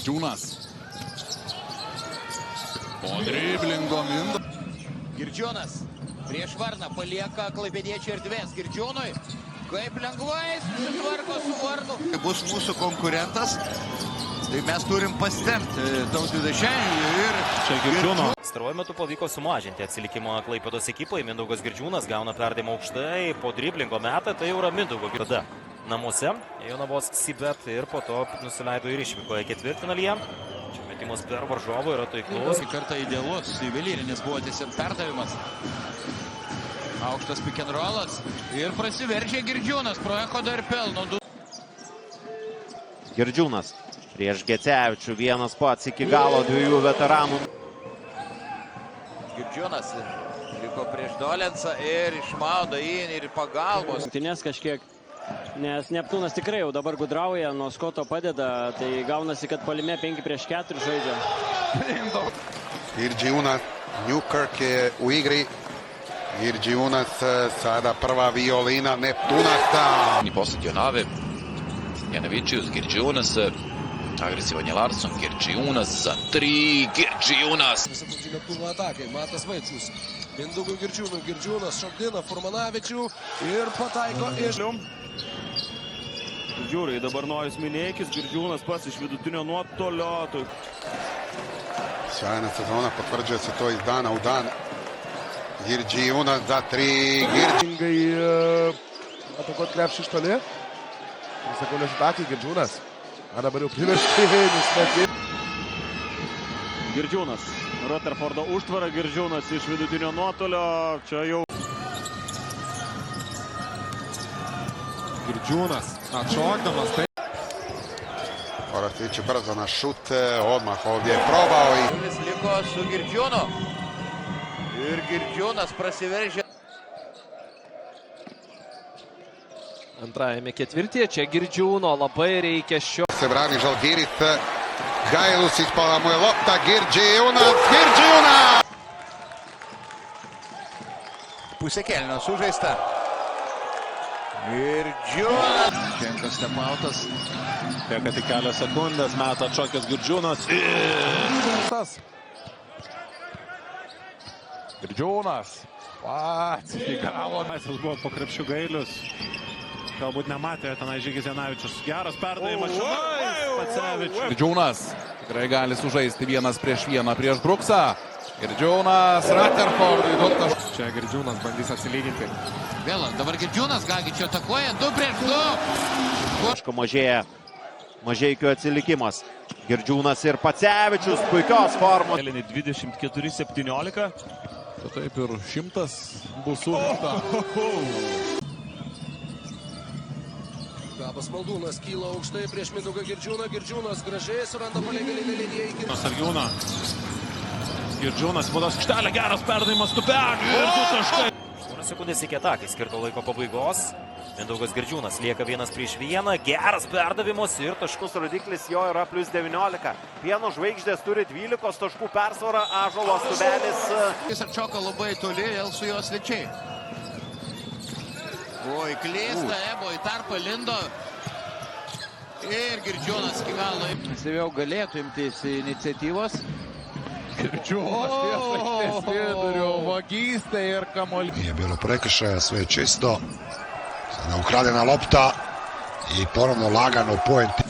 Girdžiūnas. Po driblingo Mindaugas. Girdžiūnas prieš Varną palieka klaipėdiečių erdvės Girdžiūnui. Kaip lengvai susitvarko su Varnu. Bus mūsų konkurentas, tai mes turim pasitempti Tautvydą Šenį ir čia Girdžiūno. Pastaruoju metu pavyko sumažinti atsilikimą Klaipėdos ekipai. Mindaugas Girdžiūnas gauna perdavimą aukštai, po driblingo metą, tai jau yra Mindaugo tada. Namuose Jonavos Sibet ir po to nusileido ir išvykoje ketvirtfinalyje. Čia metimas per varžovą yra taiklus. Kartą idealus, juvelirinis buvo tiesiog perdavimas. Aukštas pick and rollas ir prasiveržė Girdžiūnas, pro echodą ir pelno. Girdžiūnas prieš Gecevičių, vienas pats iki galo dviejų veteranų. Girdžiūnas liko prieš Dolensą ir išmaudo jį ir pagalbos. Rungtynes kažkiek, nes Neptūnas tikrai jau dabar gudrauja, nuo Skoto padeda, tai gaunasi, kad puolime 5-4 žaidžia. Girdžiūnas, Newkirk u igri. Girdžiūnas, sada prva violina Neptūnas. Posjetio Nave, Janavičius, Girdžiūnas, agresyvan Larsson, Girdžiūnas za 3, Girdžiūnas. Sekundžių Neptūno atakai, Matas Vaitkus, Mindaugui Girdžiūnui, Girdžiūnas šokdina Furmanavičių ir pataiko iš... Žiūrai, dabar Nojus Mineikis, Girdžiūnas pats iš vidutinio nuotolio. Sjajna sezona, potvrđuje se to iz dana u dan. Girdžiūnas za 3. Atakuot krepšį iš toli. Sekundės atakai Girdžiūnas. A dabar jau priveršti. Girdžiūnas. Rutherfordo užtvara, Girdžiūnas iš vidutinio nuotolio. Čia jau. Girdžiūnas atšokdamas. Morat ići brzo na šut, odmah ovdje je probao i... Jis liko su Girdžiūnu. Ir Girdžiūnas prasiveržė. Antrajame ketvirtyje, čia Girdžiūno labai reikia šio. Se brani Žalgiris, Gajlus ispala mu je lopta, Girdžiūnas, Girdžiūnas! Pusė kelnio sužaista. Girdžiūnas. Tenka stepautas. Lieka tik kelios sekundės, meta atšokęs Girdžiūnas. Girdžiūnas. Iki galo. Jis buvo po krepšių Gailius. Galbūt nematė, tenai Žygis Janavičius. Geras perdavimas. Girdžiūnas tikrai gali sužaisti 1-1 prieš Bruksą. Girdžiūnas, Rutherfordui. Čia Girdžiūnas bandys atsilyginti. Vėl, dabar Girdžiūnas Gagičio atakuoja 2-2. Aišku, Mažeikių atsilikimas. Girdžiūnas ir Pacevičius, puikios formos. 24-17. Taip ir 100 bus surinkta. Gabas Maldūnas kyla aukštai prieš Mindaugą Girdžiūną. Girdžiūnas gražiai suranda palei galinę liniją iki... Sargiūną. Girdžiūnas, vados aikštelė, geras perdavimas, Tupelių ir 2 taškai. 8 sekundės iki atakai skirto laiko pabaigos. Mindaugas Girdžiūnas lieka 1-1, geras perdavimas ir taškus rodiklis jo yra +19. Pieno žvaigždės turi 12 taškų persvarą, Ąžuolas Tubelis. Jis atšoka labai toli, vėl su jo svečiai. Oi, klysta, Ebo į tarpą lindo. Ir Girdžiūnas iki galo. Jis jau galėtų imtis iniciatyvos. Girdžiūnas tiesa vidurio, vagystė ir kamuolys. Nije bilo prekršaja, sve je čisto. Sada ukradena lopta i ponovno lagano poenti.